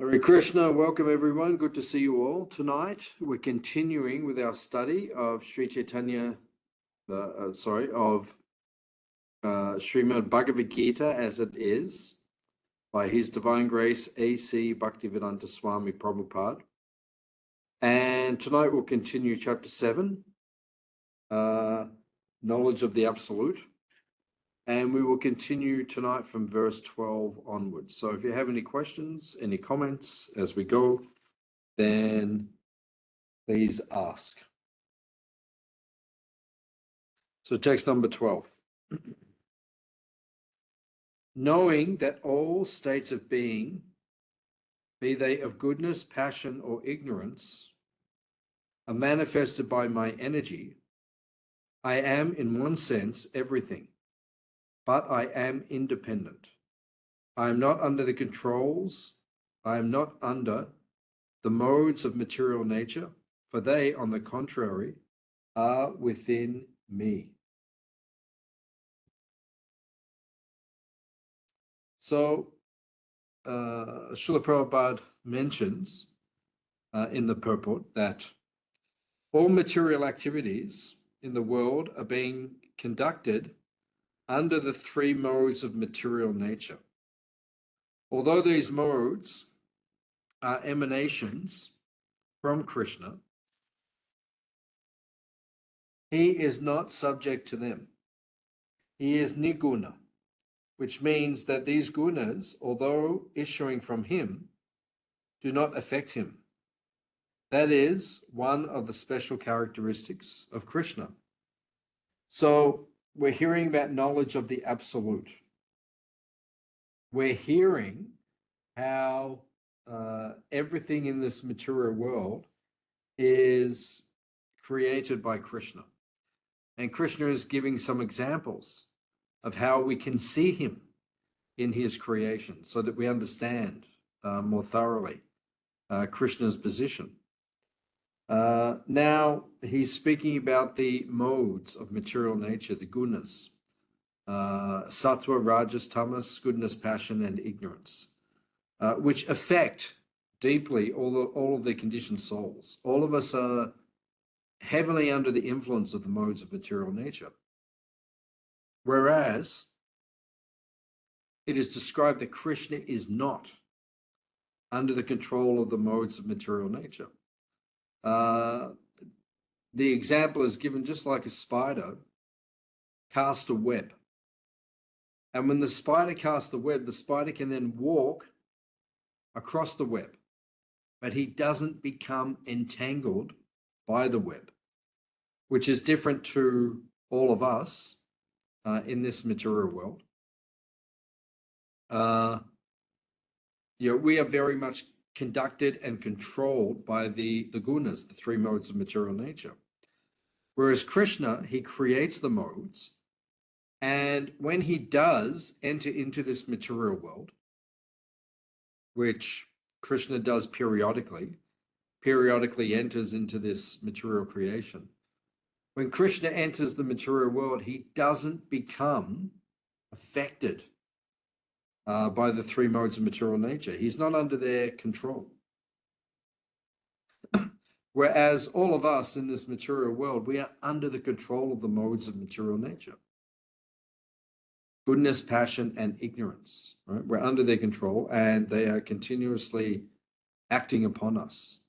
Hare Krishna, welcome everyone. Good to see you all. Tonight we're continuing with our study of Sri Chaitanya, Srimad Bhagavad Gita as it is by His Divine Grace A.C. Bhaktivedanta Swami Prabhupada. And tonight we'll continue chapter 7, Knowledge of the Absolute. And we will continue tonight from verse 12 onwards. So if you have any questions, any comments as we go, then please ask. So text number 12. Knowing that all states of being, be they of goodness, passion, or ignorance, are manifested by my energy, I am in one sense everything. But I am independent. I am not under the controls. I am not under the modes of material nature, for they, on the contrary, are within me. So, Srila Prabhupada mentions in the purport that all material activities in the world are being conducted under the three modes of material nature. Although these modes are emanations from Krishna, he is not subject to them. He is niguna, which means that these gunas, although issuing from him, do not affect him. That is one of the special characteristics of Krishna. So, we're hearing about knowledge of the absolute. We're hearing how everything in this material world is created by Krishna. And Krishna is giving some examples of how we can see him in his creation so that we understand more thoroughly Krishna's position. Now, he's speaking about the modes of material nature, the gunas, sattva, rajas, tamas, goodness, passion, and ignorance, which affect deeply all of the conditioned souls. All of us are heavily under the influence of the modes of material nature. Whereas it is described that Krishna is not under the control of the modes of material nature. The example is given just like a spider casts a web. And when the spider casts the web, the spider can then walk across the web, but he doesn't become entangled by the web, which is different to all of us in this material world. We are very much conducted and controlled by the gunas, the three modes of material nature. Whereas Krishna, he creates the modes, and when he does enter into this material world, which Krishna does periodically enters into this material creation. When Krishna enters the material world, he doesn't become affected by the three modes of material nature. He's not under their control. Whereas all of us in this material world, we are under the control of the modes of material nature. Goodness, passion, and ignorance. Right? We're under their control, and they are continuously acting upon us.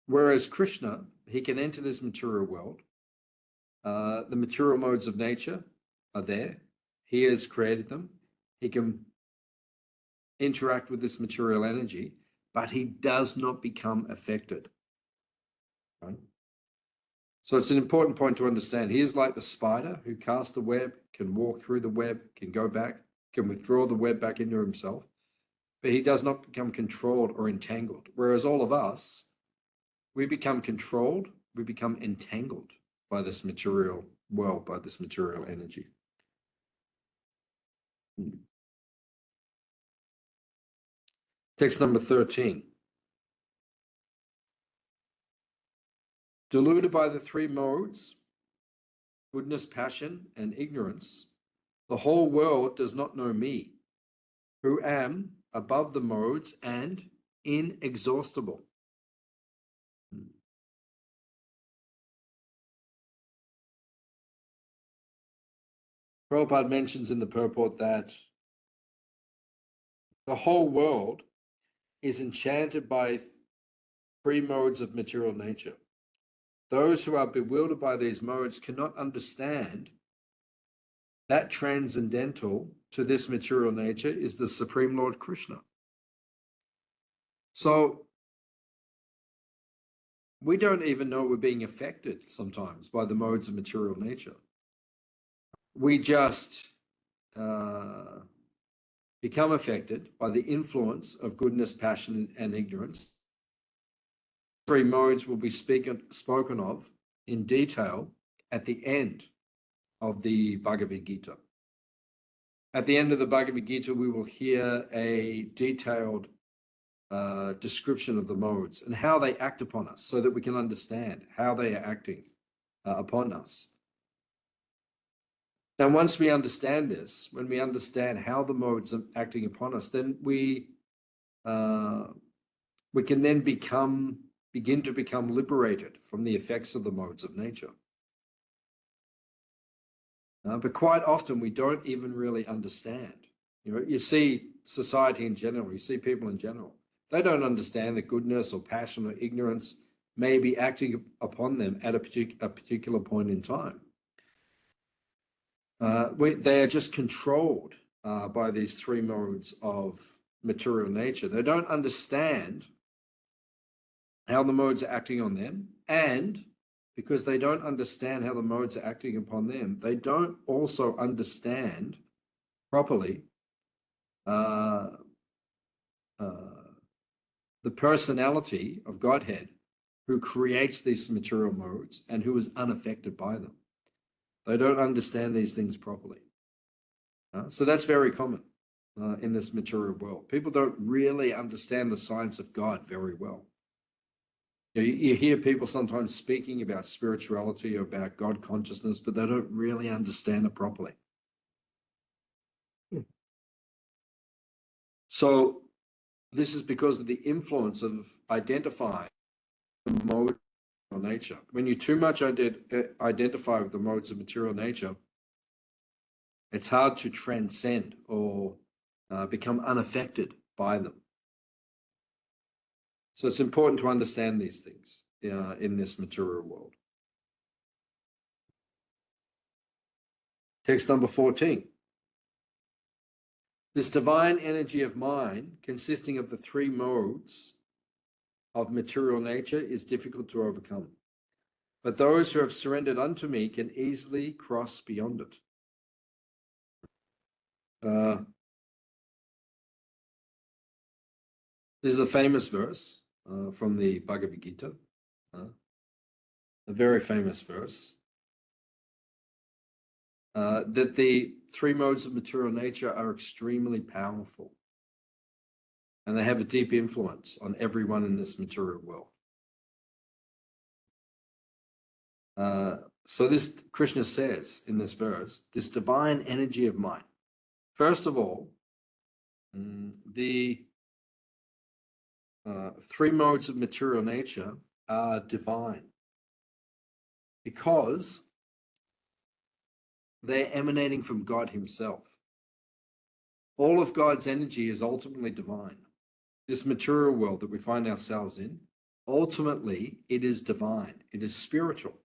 Whereas Krishna, he can enter this material world. The material modes of nature are there. He has created them. He can interact with this material energy, but he does not become affected. Right? So it's an important point to understand. He is like the spider who casts the web, can walk through the web, can go back, can withdraw the web back into himself, but he does not become controlled or entangled. Whereas all of us, we become controlled, we become entangled by this material world, by this material energy. Text number 13. Deluded by the three modes, goodness, passion, and ignorance, the whole world does not know me, who am above the modes and inexhaustible. Prabhupada mentions in the purport that the whole world is enchanted by three modes of material nature. Those who are bewildered by these modes cannot understand that transcendental to this material nature is the Supreme Lord Krishna. So we don't even know we're being affected sometimes by the modes of material nature. We just become affected by the influence of goodness, passion, and ignorance. Three modes will be spoken of in detail at the end of the Bhagavad Gita. At the end of the Bhagavad Gita, we will hear a detailed description of the modes and how they act upon us so that we can understand how they are acting upon us. And once we understand this, when we understand how the modes are acting upon us, then we can then begin to become liberated from the effects of the modes of nature. But quite often we don't even really understand. You see society in general, you see people in general. They don't understand that goodness or passion or ignorance may be acting upon them at a particular point in time. They are just controlled by these three modes of material nature. They don't understand how the modes are acting on them, and because they don't understand how the modes are acting upon them, they don't also understand properly the personality of Godhead who creates these material modes and who is unaffected by them. They don't understand these things properly. So that's very common in this material world. People don't really understand the science of God very well. You hear people sometimes speaking about spirituality or about God consciousness, but they don't really understand it properly. So this is because of the influence of identifying the mode of nature. When you too much identify with the modes of material nature, it's hard to transcend or become unaffected by them. So it's important to understand these things in this material world. Text number 14. This divine energy of mind, consisting of the three modes of material nature, is difficult to overcome. But those who have surrendered unto me can easily cross beyond it. This is a famous verse from the Bhagavad Gita, a very famous verse, that the three modes of material nature are extremely powerful and they have a deep influence on everyone in this material world. So this Krishna says in this verse, this divine energy of mind. First of all, the three modes of material nature are divine because they're emanating from God himself. All of God's energy is ultimately divine. This material world that we find ourselves in, ultimately it is divine. It is spiritual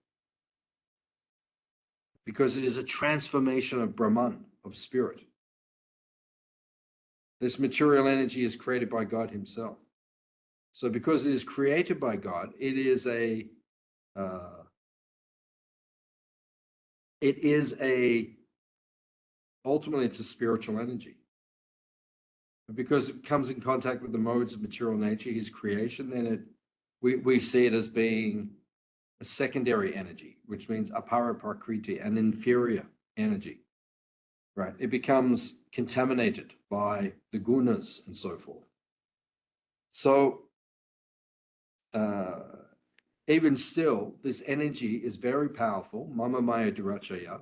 because it is a transformation of Brahman, of spirit. This material energy is created by God himself. So because it is created by God, ultimately it's a spiritual energy. And because it comes in contact with the modes of material nature, his creation, then we see it as being a secondary energy, which means apara prakriti, an inferior energy, right? It becomes contaminated by the gunas and so forth. So even still, this energy is very powerful, mama maya durachaya,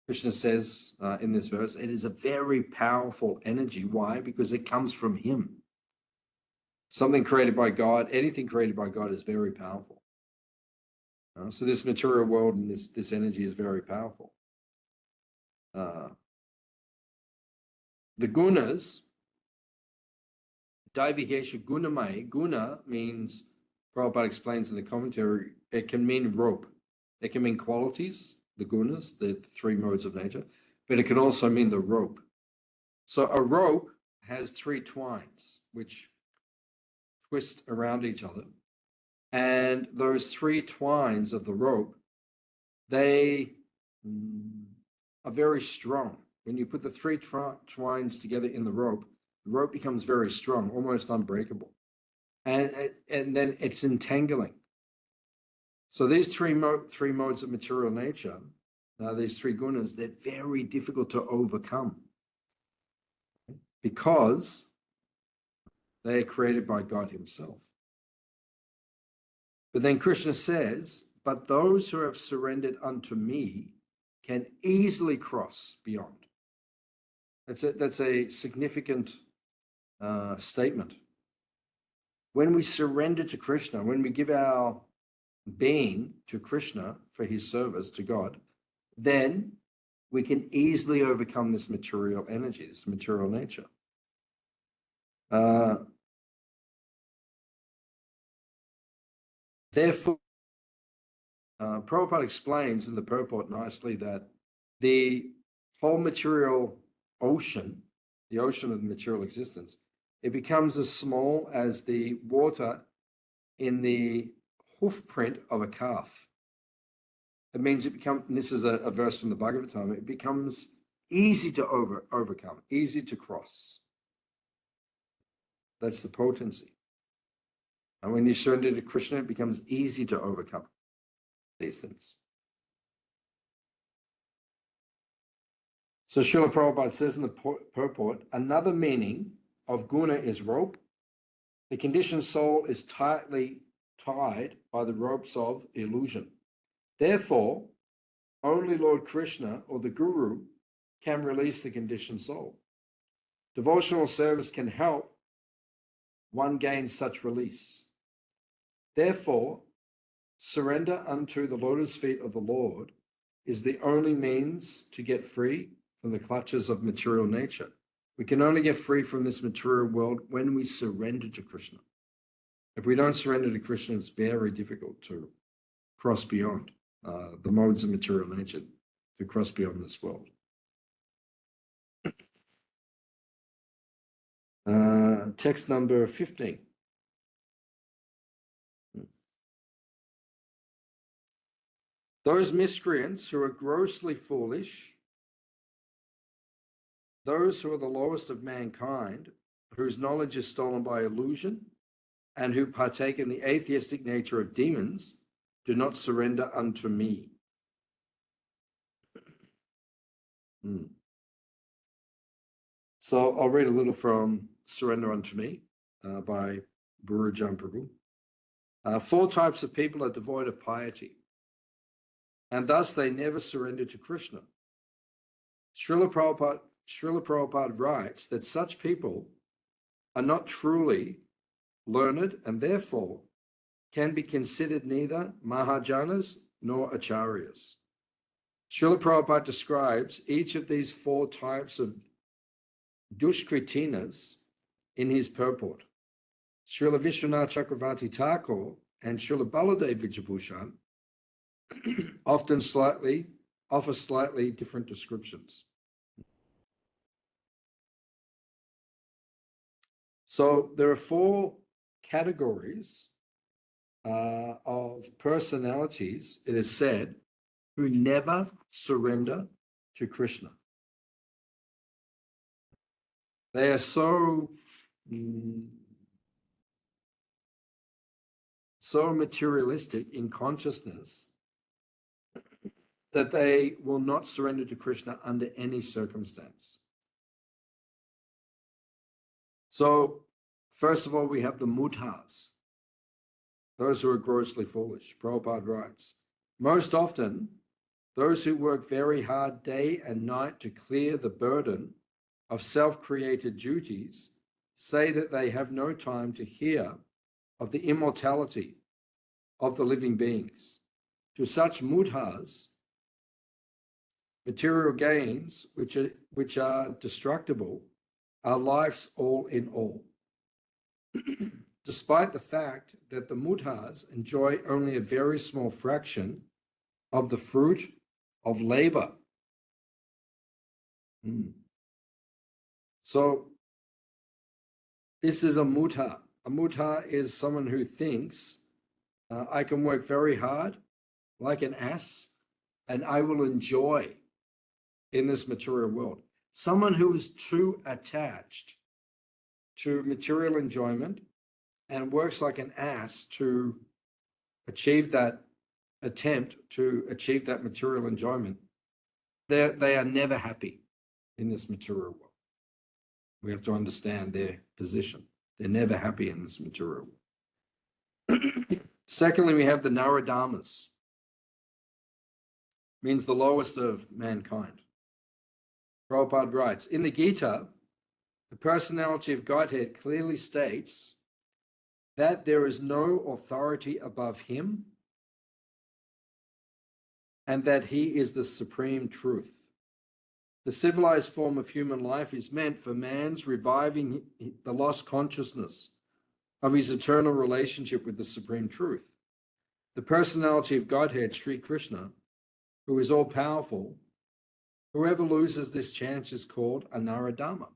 Krishna says in this verse, it is a very powerful energy. Why? Because it comes from him. Something created by God, anything created by God is very powerful. So this material world and this energy is very powerful. The gunas, Daivihesha gunamai, guna means, Prabhupada explains in the commentary, it can mean rope. It can mean qualities, the gunas, the three modes of nature, but it can also mean the rope. So a rope has three twines, which twist around each other. And those three twines of the rope, they are very strong. When you put the three twines together in the rope becomes very strong, almost unbreakable. And then it's entangling. So these three modes of material nature, these three gunas, they're very difficult to overcome because they are created by God himself. But then Krishna says, but those who have surrendered unto me can easily cross beyond. That's a significant statement. When we surrender to Krishna, when we give our being to Krishna for his service to God, then we can easily overcome this material energy, this material nature. Therefore, Prabhupada explains in the purport nicely that the whole material ocean, the ocean of material existence, it becomes as small as the water in the hoof print of a calf. It means it becomes, and this is a verse from the Bhagavad, it becomes easy to overcome, easy to cross. That's the potency. And when you surrender to Krishna, it becomes easy to overcome these things. So Srila Prabhupada says in the purport, another meaning of guna is rope. The conditioned soul is tightly tied by the ropes of illusion. Therefore, only Lord Krishna or the Guru can release the conditioned soul. Devotional service can help one gain such release. Therefore, surrender unto the lotus feet of the Lord is the only means to get free from the clutches of material nature. We can only get free from this material world when we surrender to Krishna. If we don't surrender to Krishna, it's very difficult to cross beyond the modes of material nature, to cross beyond this world. Text number 15. Those miscreants who are grossly foolish, those who are the lowest of mankind, whose knowledge is stolen by illusion, and who partake in the atheistic nature of demons, do not surrender unto me. So I'll read a little from Surrender Unto Me by Gurujan Prabhu. 4 types of people are devoid of piety, and thus they never surrender to Krishna. Srila Prabhupada writes that such people are not truly learned and therefore can be considered neither Mahajanas nor Acharyas. Srila Prabhupada describes each of these 4 types of Dushkritinas in his purport. Srila Vishwanath Chakravarti Thakur and Srila Baladev Vijayabhushan offer slightly different descriptions. So there are 4 categories of personalities, it is said, who never surrender to Krishna. They are so materialistic in consciousness that they will not surrender to Krishna under any circumstance. So, first of all, we have the mudhas, those who are grossly foolish. Prabhupada writes, most often, Those who work very hard day and night to clear the burden of self-created duties say that they have no time to hear of the immortality of the living beings. To such mudhas, material gains which are destructible are life's all in all. Despite the fact that the mudhas enjoy only a very small fraction of the fruit of labor. So this is a mudha. A mudha is someone who thinks, I can work very hard like an ass and I will enjoy in this material world. Someone who is too attached to material enjoyment and works like an ass to achieve that attempt to achieve that material enjoyment, they are never happy in this material world. We have to understand their position. They're never happy in this material world. Secondly, we have the Naradhamas, means the lowest of mankind. Prabhupada writes, in the Gita, the personality of Godhead clearly states that there is no authority above him and that he is the supreme truth. The civilized form of human life is meant for man's reviving the lost consciousness of his eternal relationship with the supreme truth. The personality of Godhead, Sri Krishna, who is all-powerful, whoever loses this chance is called a Naradama,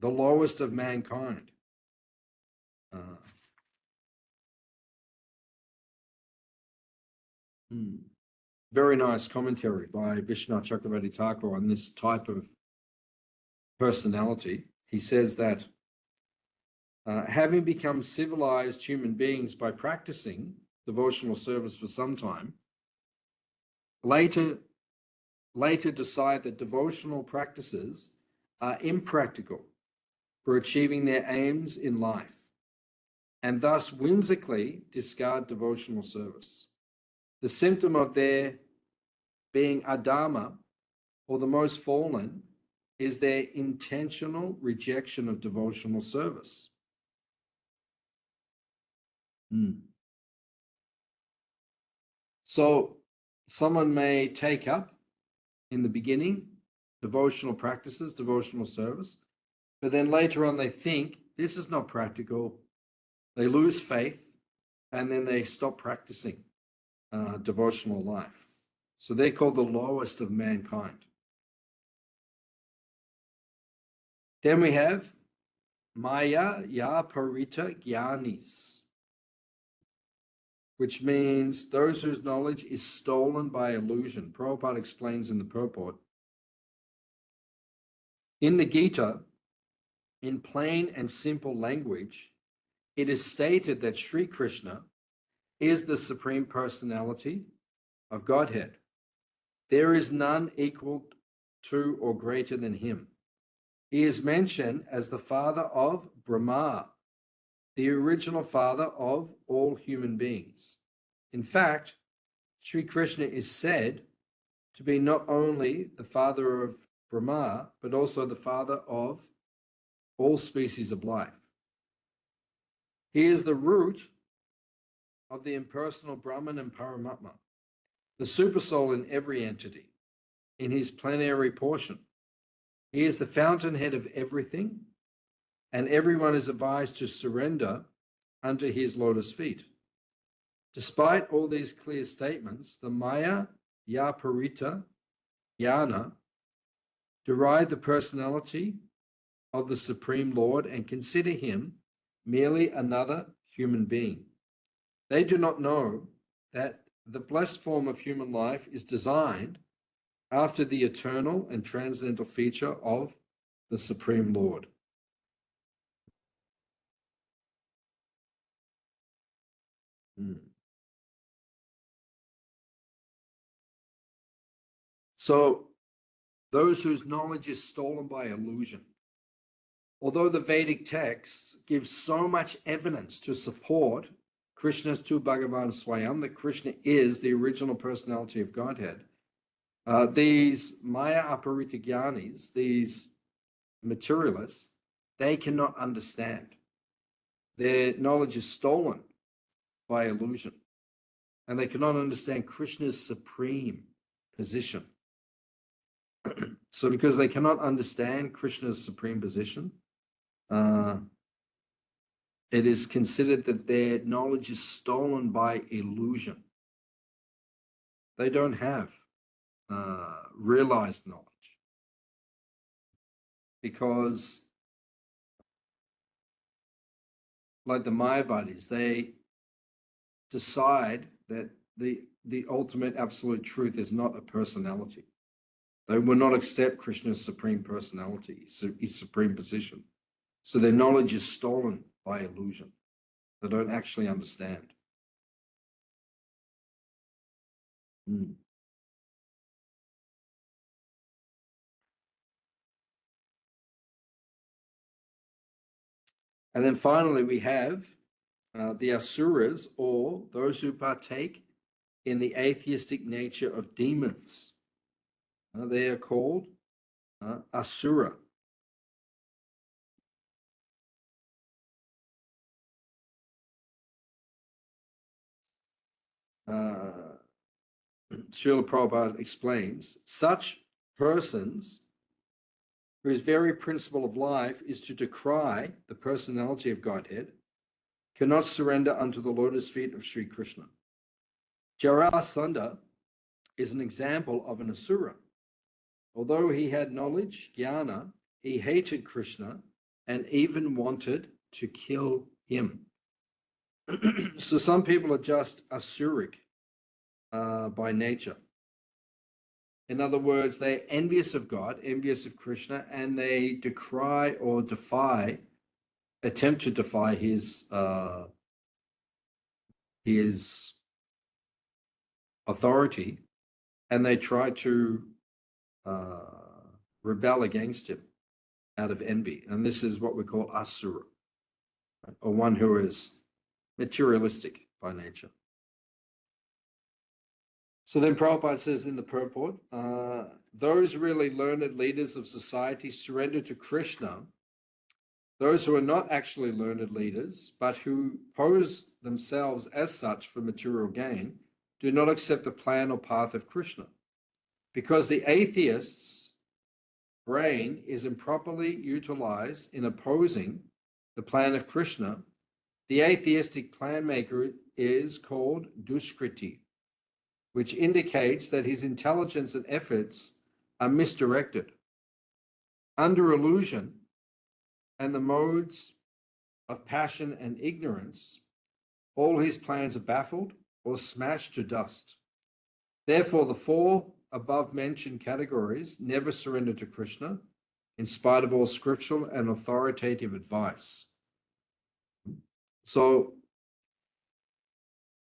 the lowest of mankind. Very nice commentary by Vishwanath Chakravarti Thakur on this type of personality. He says that having become civilized human beings by practicing devotional service for some time, later decide that devotional practices are impractical for achieving their aims in life, and thus whimsically discard devotional service. The symptom of their being adama, or the most fallen, is their intentional rejection of devotional service. So someone may take up in the beginning devotional practices, devotional service, but then later on they think this is not practical. They lose faith and then they stop practicing devotional life. So they're called the lowest of mankind. Then we have Maya Ya Parita Gyanis, which means those whose knowledge is stolen by illusion. Prabhupada explains in the purport. In the Gita, in plain and simple language, it is stated that Sri Krishna is the Supreme Personality of Godhead. There is none equal to or greater than him. He is mentioned as the father of Brahma, the original father of all human beings. In fact, Sri Krishna is said to be not only the father of Brahma, but also the father of all species of life. He is the root of the impersonal Brahman and Paramatma, the supersoul in every entity, in his plenary portion. He is the fountainhead of everything, and everyone is advised to surrender unto his lotus feet. Despite all these clear statements, the Maya Ya Parita Jnana deride the personality of the Supreme Lord and consider him merely another human being. They do not know that the blessed form of human life is designed after the eternal and transcendental feature of the Supreme Lord. So, those whose knowledge is stolen by illusion. Although the Vedic texts give so much evidence to support Krishnastu Bhagavan Swayam, that Krishna is the original personality of Godhead. These Maya Aparita Jnanis, these materialists, they cannot understand. Their knowledge is stolen by illusion, and they cannot understand Krishna's supreme position. So because they cannot understand Krishna's supreme position, it is considered that their knowledge is stolen by illusion. They don't have realized knowledge, because like the Mayavadis, they decide that the ultimate absolute truth is not a personality. They will not accept Krishna's supreme personality, his supreme position. So their knowledge is stolen by illusion. They don't actually understand. And then finally we have the Asuras, or those who partake in the atheistic nature of demons. They are called Asura. Srila Prabhupada explains, such persons whose very principle of life is to decry the personality of Godhead cannot surrender unto the lotus feet of Sri Krishna. Jarasandha is an example of an Asura. Although he had knowledge, jnana, he hated Krishna and even wanted to kill him. So some people are just Asuric by nature. In other words, they're envious of God, envious of Krishna, and they decry or attempt to defy his authority, and they try to rebel against him out of envy. And this is what we call Asura, or one who is materialistic by nature. So then Prabhupada says in the purport, those really learned leaders of society surrender to Krishna. Those who are not actually learned leaders, but who pose themselves as such for material gain, do not accept the plan or path of Krishna. Because the atheist's brain is improperly utilized in opposing the plan of Krishna, the atheistic plan maker is called Duskriti, which indicates that his intelligence and efforts are misdirected. Under illusion and the modes of passion and ignorance, all his plans are baffled or smashed to dust. Therefore, the four above-mentioned categories never surrender to Krishna, in spite of all scriptural and authoritative advice. So,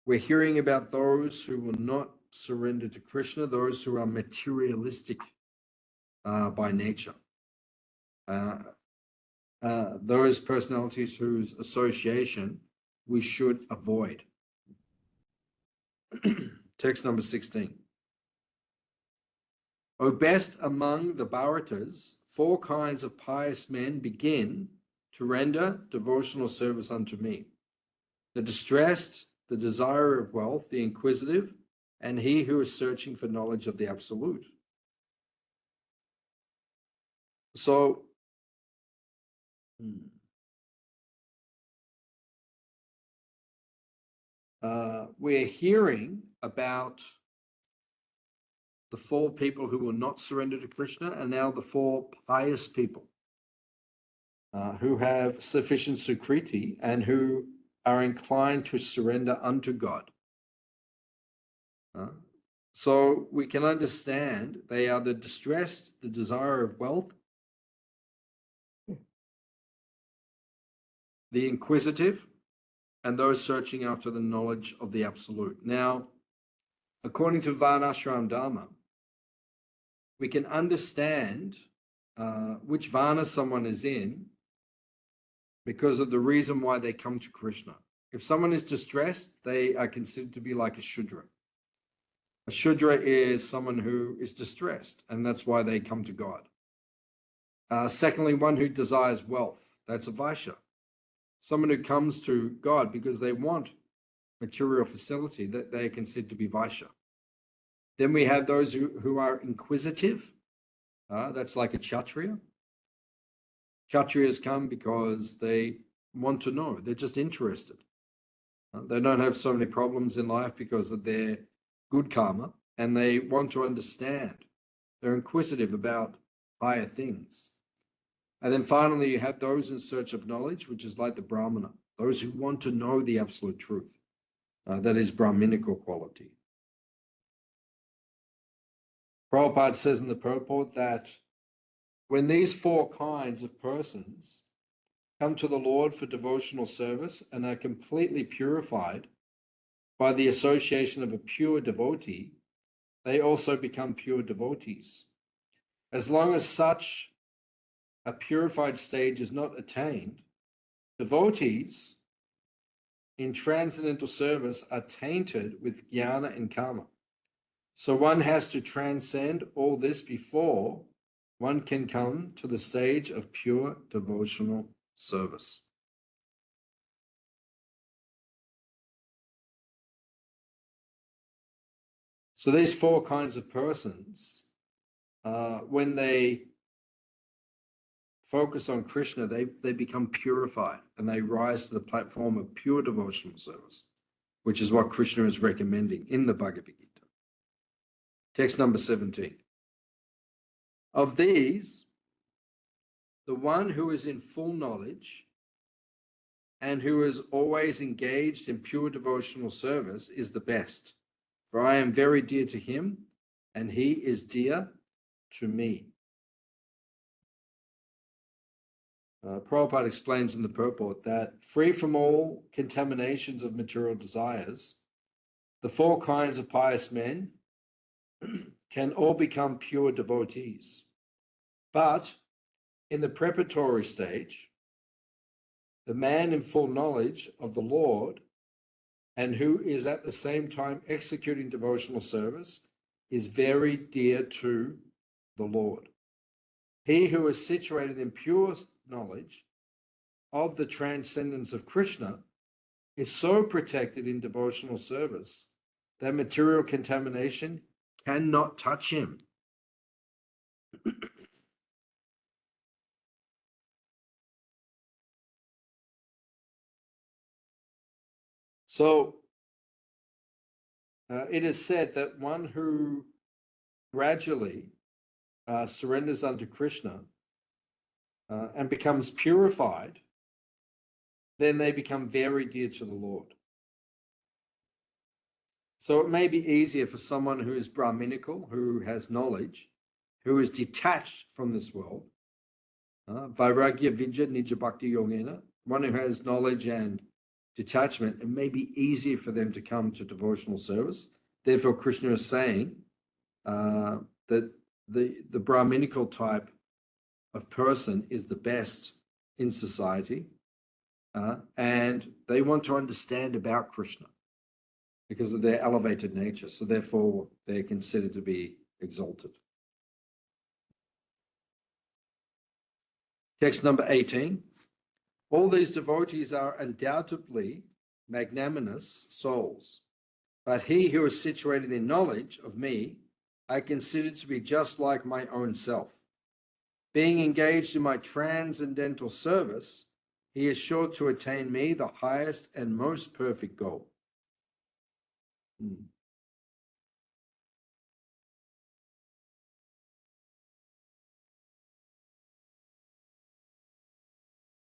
we're hearing about those who will not surrender to Krishna, those who are materialistic by nature. Those personalities whose association we should avoid. Text number 16. O best among the Bharatas, 4 kinds of pious men begin to render devotional service unto me: the distressed, the desirer of wealth, the inquisitive, and he who is searching for knowledge of the absolute. So, we're hearing about the 4 people who will not surrender to Krishna, and now the 4 pious people who have sufficient sukriti and who are inclined to surrender unto God. So we can understand they are the distressed, the desire of wealth, the inquisitive, and those searching after the knowledge of the absolute. Now, according to Varnashram Dharma, we can understand which Varna someone is in because of the reason why they come to Krishna. If someone is distressed, they are considered to be like a Shudra. A Shudra is someone who is distressed, and that's why they come to God. Secondly, one who desires wealth, that's a Vaishya. Someone who comes to God because they want material facility, that they are considered to be Vaishya. Then we have those who are inquisitive. That's like a Kshatriya. Kshatriyas come because they want to know. They're just interested. They don't have so many problems in life because of their good karma, and they want to understand. They're inquisitive about higher things. And then finally, you have those in search of knowledge, which is like the Brahmana, those who want to know the absolute truth. That is Brahminical quality. Prabhupada says in the purport that when these four kinds of persons come to the Lord for devotional service and are completely purified by the association of a pure devotee, they also become pure devotees. As long as such a purified stage is not attained, devotees in transcendental service are tainted with jnana and karma. So one has to transcend all this before one can come to the stage of pure devotional service. So these four kinds of persons, when they focus on Krishna, they become purified and they rise to the platform of pure devotional service, which is what Krishna is recommending in the Bhagavad Gita. Text number 17. Of these, the one who is in full knowledge and who is always engaged in pure devotional service is the best, for I am very dear to him and he is dear to me. Prabhupada explains in the purport that free from all contaminations of material desires, the four kinds of pious men can all become pure devotees. But in the preparatory stage, the man in full knowledge of the Lord and who is at the same time executing devotional service is very dear to the Lord. He who is situated in pure knowledge of the transcendence of Krishna is so protected in devotional service that material contamination cannot touch him. So it is said that one who gradually surrenders unto Krishna and becomes purified, then they become very dear to the Lord. So it may be easier for someone who is Brahminical, who has knowledge, who is detached from this world, Vairagya Vidya Nija Bhakti Yogena, one who has knowledge and detachment, it may be easier for them to come to devotional service. Therefore, Krishna is saying that the Brahminical type of person is the best in society, and they want to understand about Krishna because of their elevated nature. So therefore, they're considered to be exalted. Text number 18. All these devotees are undoubtedly magnanimous souls, but he who is situated in knowledge of me, I consider to be just like my own self. Being engaged in my transcendental service, he is sure to attain me, the highest and most perfect goal.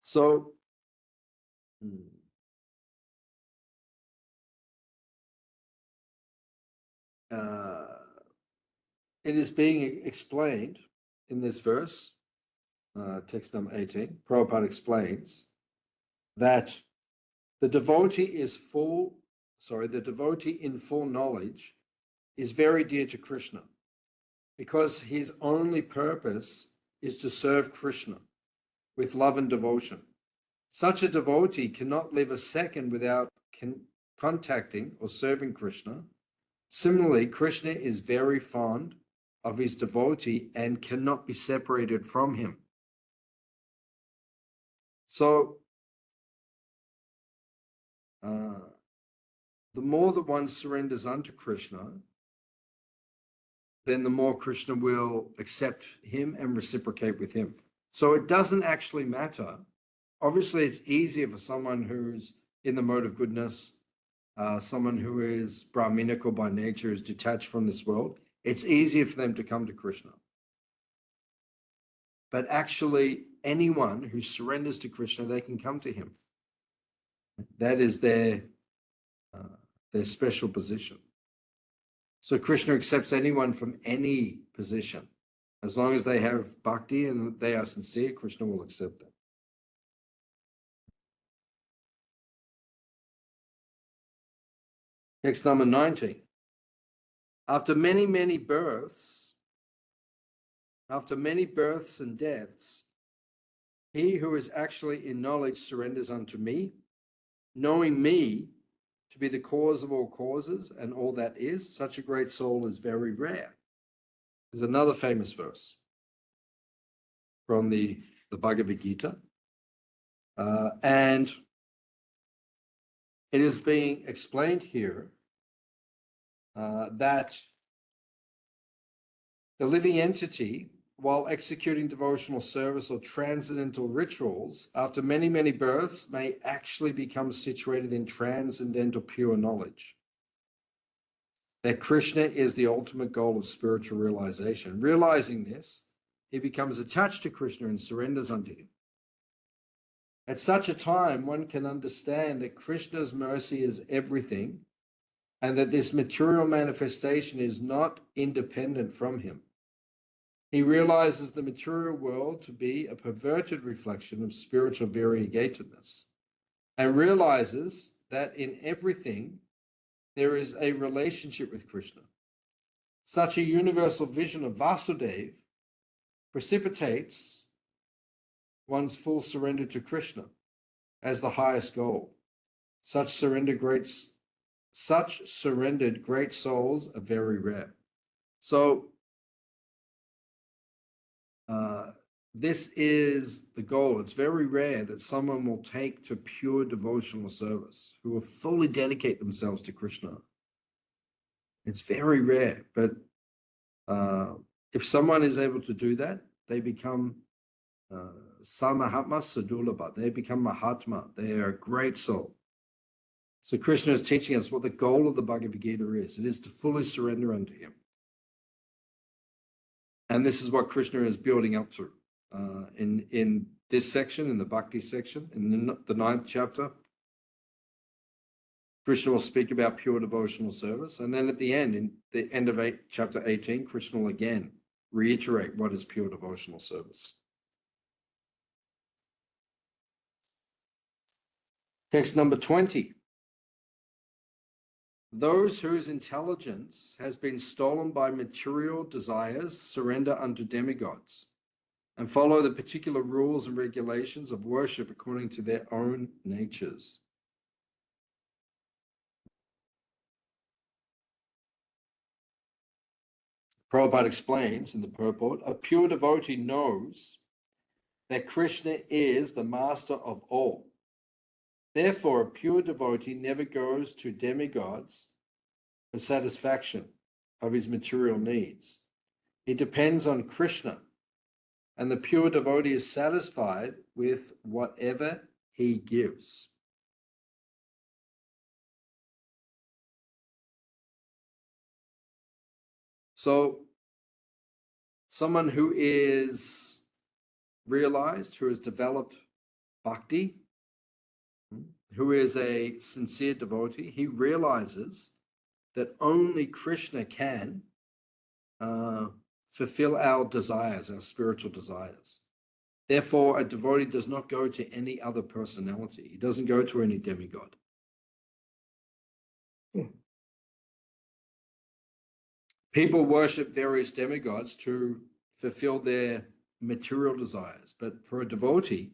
So, it is being explained in this verse, text number 18. Prabhupada explains that the devotee in full knowledge is very dear to Krishna because his only purpose is to serve Krishna with love and devotion. Such a devotee cannot live a second without contacting or serving Krishna. Similarly, Krishna is very fond of his devotee and cannot be separated from him. So, the more that one surrenders unto Krishna, then the more Krishna will accept him and reciprocate with him. So it doesn't actually matter. Obviously, it's easier for someone who's in the mode of goodness, someone who is Brahminical by nature, is detached from this world. It's easier for them to come to Krishna. But actually, anyone who surrenders to Krishna, they can come to him. That is their special position. So Krishna accepts anyone from any position. As long as they have bhakti and they are sincere, Krishna will accept them. Text number 19. After many births and deaths, he who is actually in knowledge surrenders unto me, knowing me to be the cause of all causes and all that is. Such a great soul is very rare. There's another famous verse from the Bhagavad Gita. And it is being explained here that the living entity, while executing devotional service or transcendental rituals, after many births, may actually become situated in transcendental pure knowledge. That Krishna is the ultimate goal of spiritual realization. Realizing this, he becomes attached to Krishna and surrenders unto him. At such a time, one can understand that Krishna's mercy is everything, and that this material manifestation is not independent from him. He realizes the material world to be a perverted reflection of spiritual variegatedness, and realizes that in everything there is a relationship with Krishna. Such a universal vision of Vasudeva precipitates one's full surrender to Krishna as the highest goal. Such surrendered great souls are very rare. So this is the goal. It's very rare that someone will take to pure devotional service, who will fully dedicate themselves to Krishna. It's very rare, but if someone is able to do that, they become Samahatma Sadulabha. They become Mahatma. They are a great soul. So Krishna is teaching us what the goal of the Bhagavad Gita is. It is to fully surrender unto him. And this is what Krishna is building up to in this section, in the Bhakti section, in the 9th chapter. Krishna will speak about pure devotional service. And then at the end, in the end of chapter 18, Krishna will again reiterate what is pure devotional service. Text number 20. Those whose intelligence has been stolen by material desires surrender unto demigods and follow the particular rules and regulations of worship according to their own natures. Prabhupada explains in the purport, a pure devotee knows that Krishna is the master of all. Therefore, a pure devotee never goes to demigods for satisfaction of his material needs. He depends on Krishna, and the pure devotee is satisfied with whatever he gives. So, someone who is realized, who has developed bhakti, who is a sincere devotee, he realizes that only Krishna can fulfill our desires, our spiritual desires. Therefore, a devotee does not go to any other personality. He doesn't go to any demigod. People worship various demigods to fulfill their material desires, but for a devotee,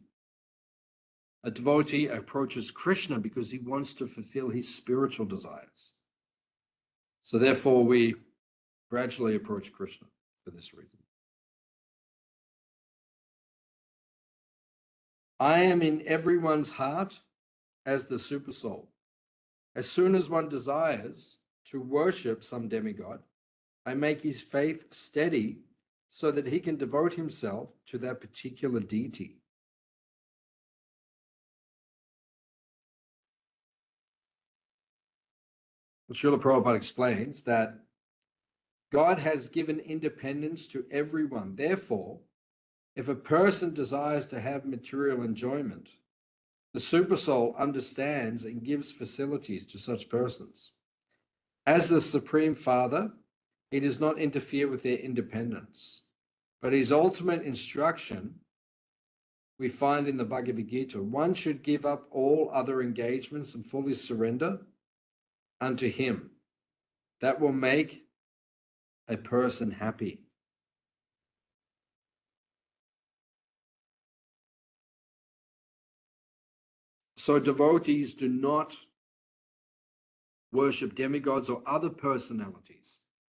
A devotee approaches Krishna because he wants to fulfill his spiritual desires. So therefore, we gradually approach Krishna for this reason. I am in everyone's heart as the supersoul. As soon as one desires to worship some demigod, I make his faith steady so that he can devote himself to that particular deity. Srila Prabhupada explains that God has given independence to everyone. Therefore, if a person desires to have material enjoyment, the Supersoul understands and gives facilities to such persons. As the Supreme Father, he does not interfere with their independence, but his ultimate instruction we find in the Bhagavad Gita: one should give up all other engagements and fully surrender unto him. That will make a person happy. So devotees do not worship demigods or other personalities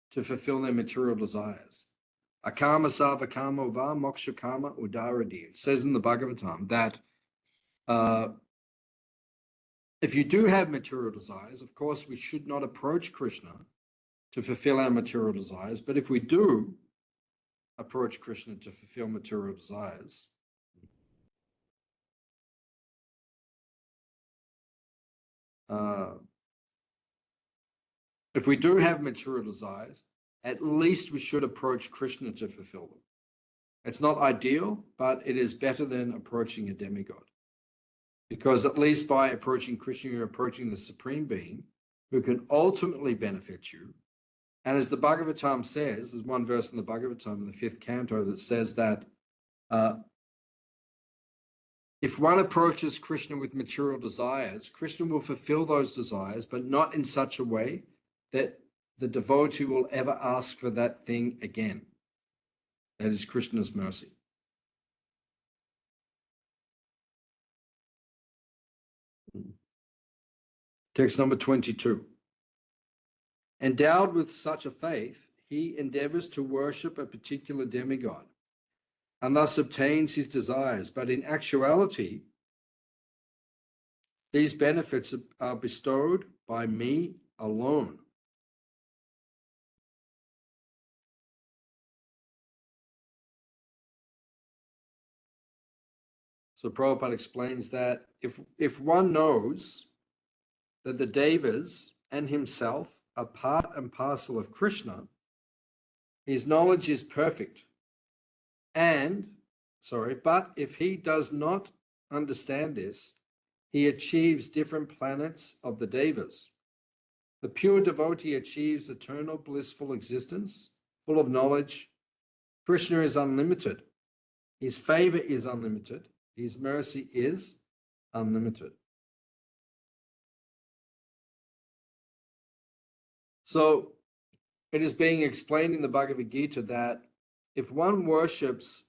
to fulfill their material desires. Akama sava kama va moksha kama udaradi. It says in the Bhagavatam that if you do have material desires, of course, we should not approach Krishna to fulfill our material desires. But if we do approach Krishna to fulfill material desires, if we do have material desires, at least we should approach Krishna to fulfill them. It's not ideal, but it is better than approaching a demigod. Because at least by approaching Krishna, you're approaching the Supreme Being who can ultimately benefit you. And as the Bhagavatam says, there's one verse in the Bhagavatam in the 5th canto that says that if one approaches Krishna with material desires, Krishna will fulfill those desires, but not in such a way that the devotee will ever ask for that thing again. That is Krishna's mercy. Text number 22. Endowed with such a faith, he endeavors to worship a particular demigod and thus obtains his desires. But in actuality, these benefits are bestowed by me alone. So Prabhupada explains that if one knows that the Devas and himself are part and parcel of Krishna, his knowledge is perfect. But if he does not understand this, he achieves different planets of the Devas. The pure devotee achieves eternal blissful existence, full of knowledge. Krishna is unlimited. His favor is unlimited. His mercy is unlimited. So it is being explained in the Bhagavad Gita that if one worships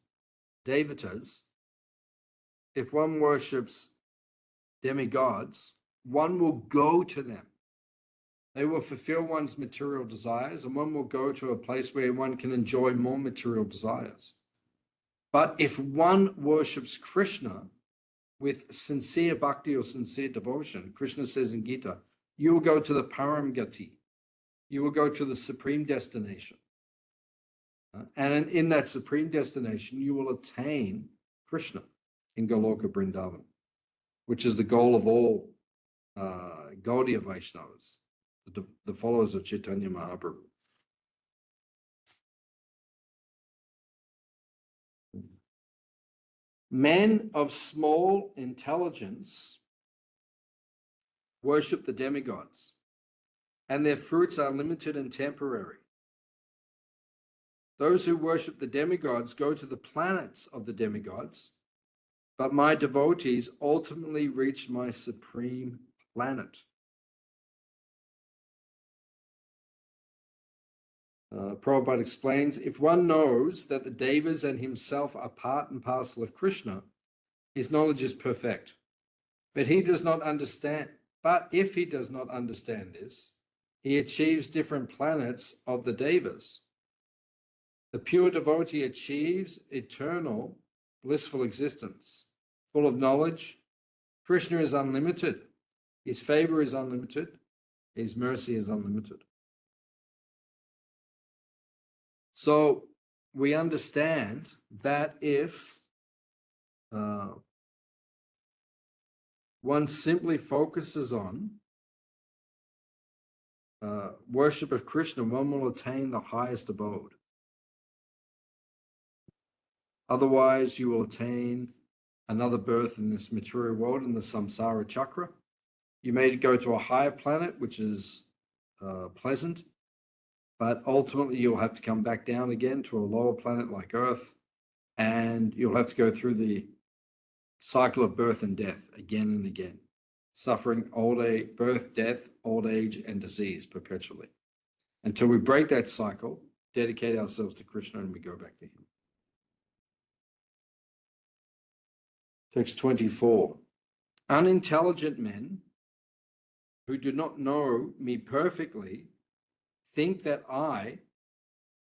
devatas, if one worships demigods, one will go to them. They will fulfill one's material desires, and one will go to a place where one can enjoy more material desires. But if one worships Krishna with sincere bhakti or sincere devotion, Krishna says in Gita, you will go to the Param Gati. You will go to the supreme destination. And in that supreme destination, you will attain Krishna in Goloka Vrindavan, which is the goal of all Gaudiya Vaishnavas, the followers of Chaitanya Mahaprabhu. Men of small intelligence worship the demigods, and their fruits are limited and temporary. Those who worship the demigods go to the planets of the demigods, but my devotees ultimately reach my supreme planet. Prabhupada explains, if one knows that the Devas and himself are part and parcel of Krishna, his knowledge is perfect. But he does not understand. But if he does not understand this, he achieves different planets of the devas. The pure devotee achieves eternal, blissful existence, full of knowledge. Krishna is unlimited. His favor is unlimited. His mercy is unlimited. So we understand that if one simply focuses on worship of Krishna, one will attain the highest abode. Otherwise, you will attain another birth in this material world, in the samsara chakra. You may go to a higher planet, which is pleasant, but ultimately you'll have to come back down again to a lower planet like Earth, and you'll have to go through the cycle of birth and death again and again, suffering old age, birth, death, old age, and disease perpetually, until we break that cycle, dedicate ourselves to Krishna, and we go back to him. Text 24. Unintelligent men who do not know me perfectly think that I,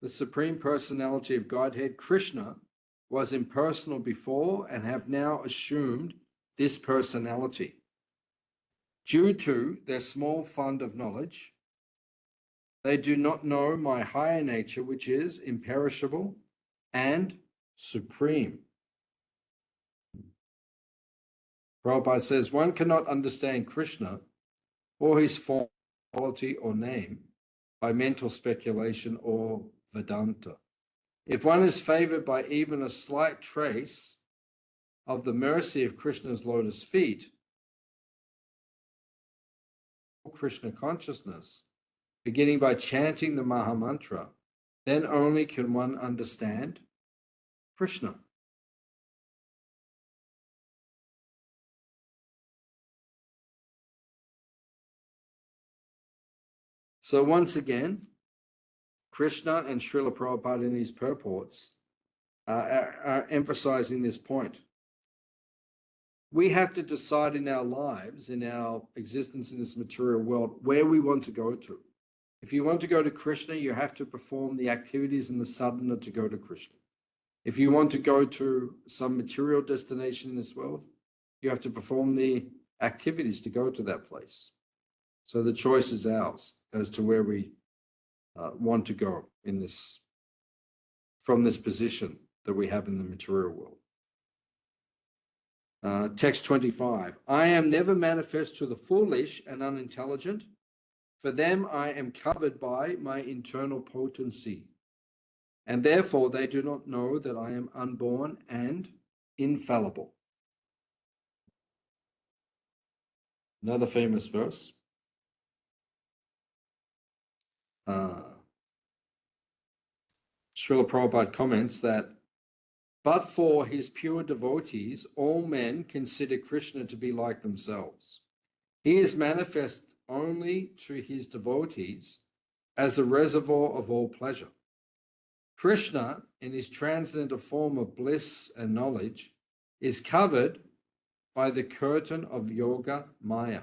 the Supreme Personality of Godhead, Krishna, was impersonal before and have now assumed this personality. Due to their small fund of knowledge, they do not know my higher nature, which is imperishable and supreme. Prabhupada says, one cannot understand Krishna or his form, quality, or name by mental speculation or Vedanta. If one is favored by even a slight trace of the mercy of Krishna's lotus feet, Krishna consciousness, beginning by chanting the Mahamantra, then only can one understand Krishna. So once again, Krishna and Srila Prabhupada in these purports are emphasizing this point. We have to decide in our lives, in our existence in this material world, where we want to go to. If you want to go to Krishna, you have to perform the activities in the sadhana to go to Krishna. If you want to go to some material destination in this world, you have to perform the activities to go to that place. So the choice is ours as to where we want to go in this, from this position that we have in the material world. Text 25. I am never manifest to the foolish and unintelligent. For them I am covered by my internal potency, and therefore they do not know that I am unborn and infallible. Another famous verse. Srila Prabhupada comments that, but for his pure devotees, all men consider Krishna to be like themselves. He is manifest only to his devotees as the reservoir of all pleasure. Krishna, in his transcendental form of bliss and knowledge, is covered by the curtain of Yoga Maya,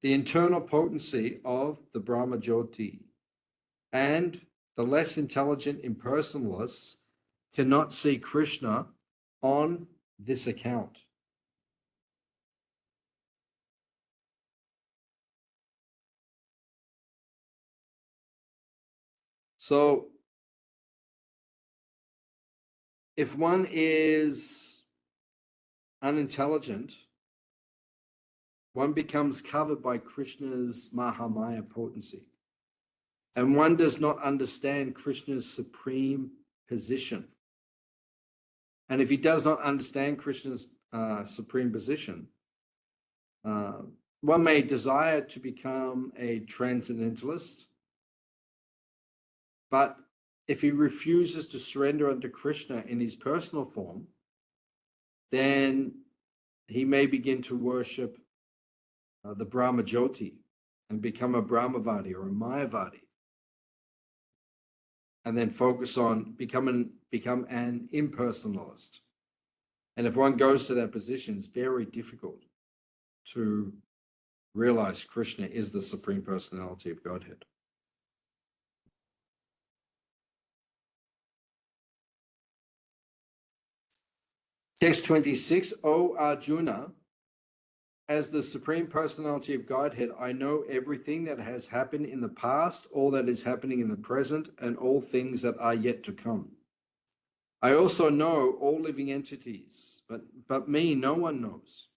the internal potency of the Brahma Jyoti, and the less intelligent impersonalists cannot see Krishna on this account. So, if one is unintelligent, one becomes covered by Krishna's Mahamaya potency. And one does not understand Krishna's supreme position. And if he does not understand Krishna's supreme position, one may desire to become a transcendentalist, but if he refuses to surrender unto Krishna in his personal form, then he may begin to worship the Brahma Jyoti and become a Brahmavadi or a Mayavadi, and then focus on become an impersonalist. And if one goes to that position, it's very difficult to realize Krishna is the Supreme Personality of Godhead. Text 26, O Arjuna, as the Supreme Personality of Godhead, I know everything that has happened in the past, all that is happening in the present, and all things that are yet to come. I also know all living entities, but me no one knows.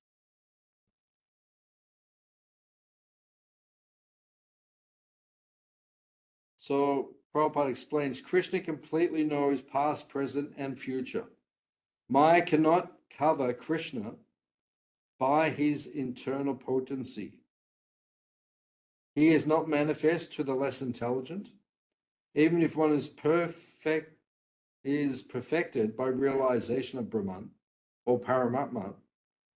So Prabhupada explains, Krishna completely knows past, present, and future. Maya cannot cover Krishna by his internal potency. He is not manifest to the less intelligent. Even if one is perfected by realization of Brahman or Paramatma,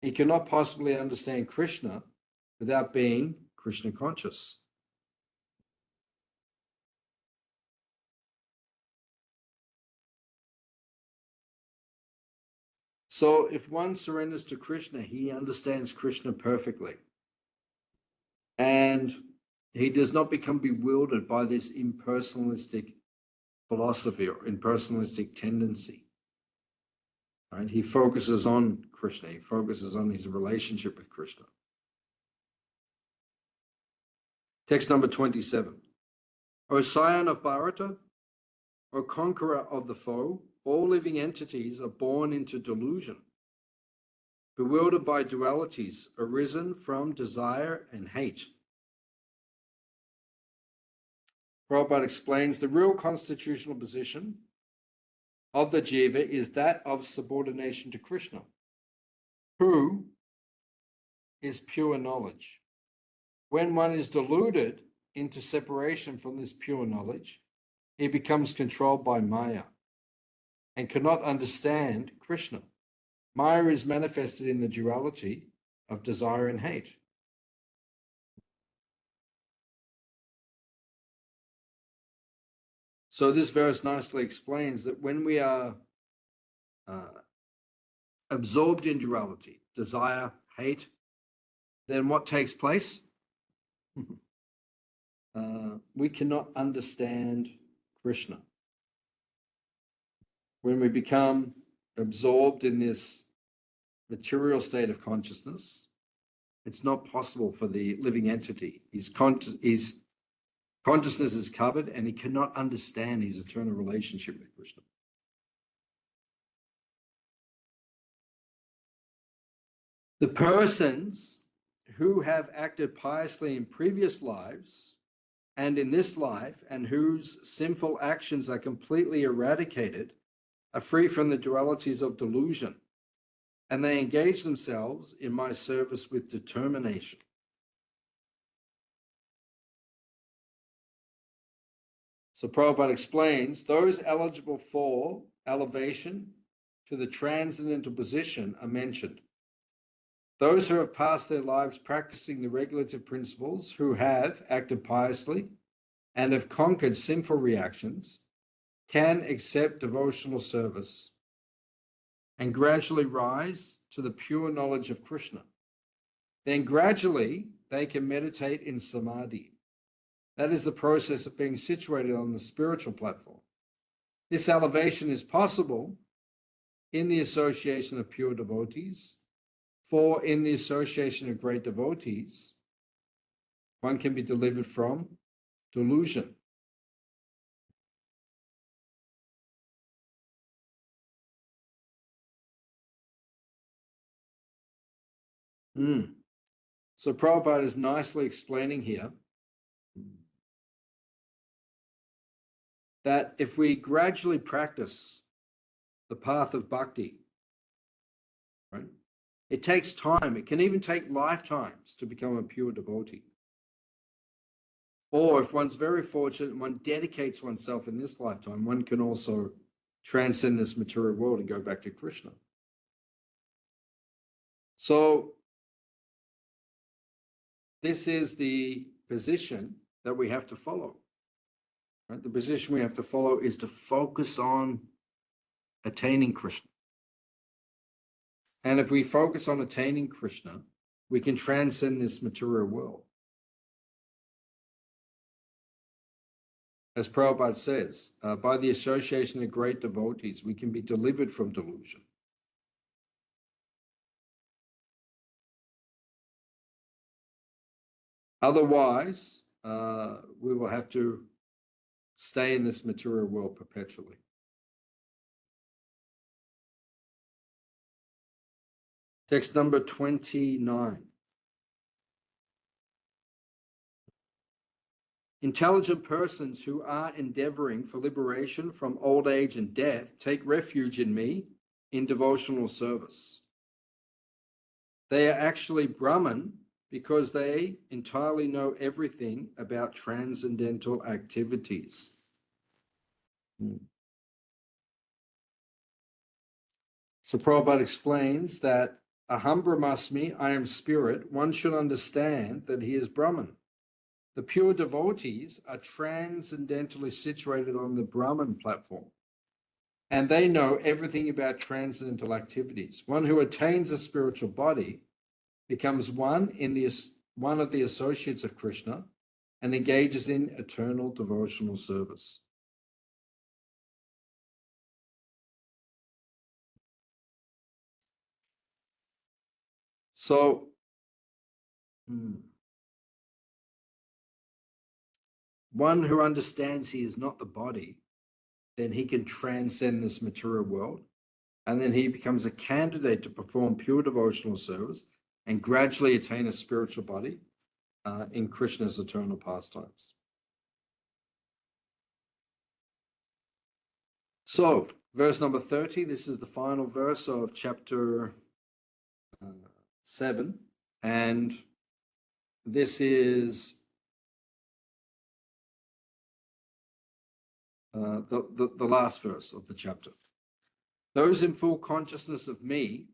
he cannot possibly understand Krishna without being Krishna conscious. So if one surrenders to Krishna, he understands Krishna perfectly. And he does not become bewildered by this impersonalistic philosophy or impersonalistic tendency. Right? He focuses on Krishna. He focuses on his relationship with Krishna. Text number 27. O scion of Bharata, O conqueror of the foe, all living entities are born into delusion, bewildered by dualities arisen from desire and hate. Prabhupada explains the real constitutional position of the jiva is that of subordination to Krishna, who is pure knowledge. When one is deluded into separation from this pure knowledge, he becomes controlled by Maya and cannot understand Krishna. Maya is manifested in the duality of desire and hate. So this verse nicely explains that when we are absorbed in duality, desire, hate, then what takes place? We cannot understand Krishna. When we become absorbed in this material state of consciousness, it's not possible for the living entity. His consciousness is covered and he cannot understand his eternal relationship with Krishna. The persons who have acted piously in previous lives and in this life, and whose sinful actions are completely eradicated, are free from the dualities of delusion, and they engage themselves in my service with determination. So Prabhupada explains, those eligible for elevation to the transcendental position are mentioned. Those who have passed their lives practicing the regulative principles, who have acted piously and have conquered sinful reactions, can accept devotional service and gradually rise to the pure knowledge of Krishna. Then gradually they can meditate in samadhi. That is the process of being situated on the spiritual platform. This elevation is possible in the association of pure devotees, for in the association of great devotees, one can be delivered from delusion. So Prabhupada is nicely explaining here that if we gradually practice the path of bhakti, right, it takes time. It can even take lifetimes to become a pure devotee. Or if one's very fortunate and one dedicates oneself in this lifetime, one can also transcend this material world and go back to Krishna. So this is the position that we have to follow. Right? The position we have to follow is to focus on attaining Krishna. And if we focus on attaining Krishna, we can transcend this material world. As Prabhupada says, by the association of great devotees, we can be delivered from delusion. Otherwise, we will have to stay in this material world perpetually. Text number 29. Intelligent persons who are endeavoring for liberation from old age and death take refuge in me in devotional service. They are actually Brahman because they entirely know everything about transcendental activities. So Prabhupada explains that Aham Brahmasmi, I am spirit, one should understand that he is Brahman. The pure devotees are transcendentally situated on the Brahman platform, and they know everything about transcendental activities. One who attains a spiritual body becomes one of the associates of Krishna and engages in eternal devotional service. So, one who understands he is not the body, then he can transcend this material world, and then he becomes a candidate to perform pure devotional service and gradually attain a spiritual body in Krishna's eternal pastimes. So, verse number 30, this is the final verse of chapter 7, and this is the last verse of the chapter. Those in full consciousness of me,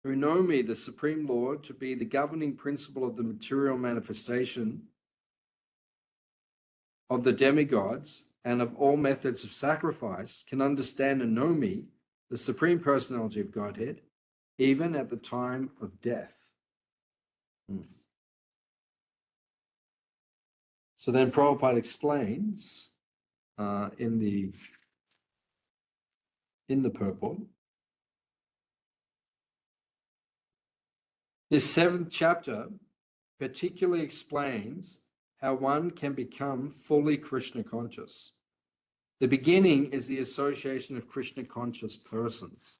who know me, the Supreme Lord, to be the governing principle of the material manifestation of the demigods and of all methods of sacrifice, can understand and know me, the Supreme Personality of Godhead, even at the time of death. So then Prabhupada explains in the purport, this 7th chapter particularly explains how one can become fully Krishna conscious. The beginning is the association of Krishna conscious persons.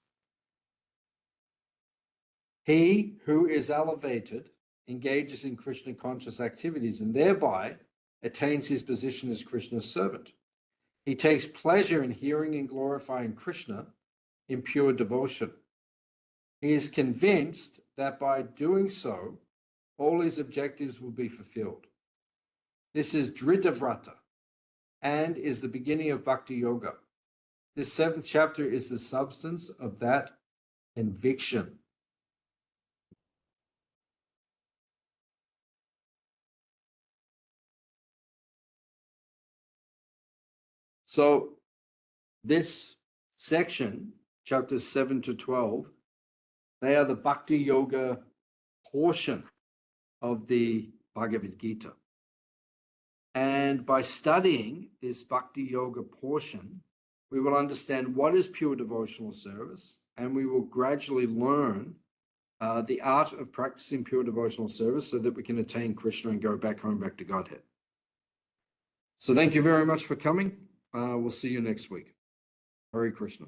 He who is elevated engages in Krishna conscious activities and thereby attains his position as Krishna's servant. He takes pleasure in hearing and glorifying Krishna in pure devotion. He is convinced that by doing so, all his objectives will be fulfilled. This is Dhritavrata and is the beginning of Bhakti Yoga. This 7th chapter is the substance of that conviction. So this section, chapters 7 to 12, they are the Bhakti Yoga portion of the Bhagavad Gita. And by studying this Bhakti Yoga portion, we will understand what is pure devotional service, and we will gradually learn the art of practicing pure devotional service so that we can attain Krishna and go back home, back to Godhead. So thank you very much for coming. We'll see you next week. Hare Krishna.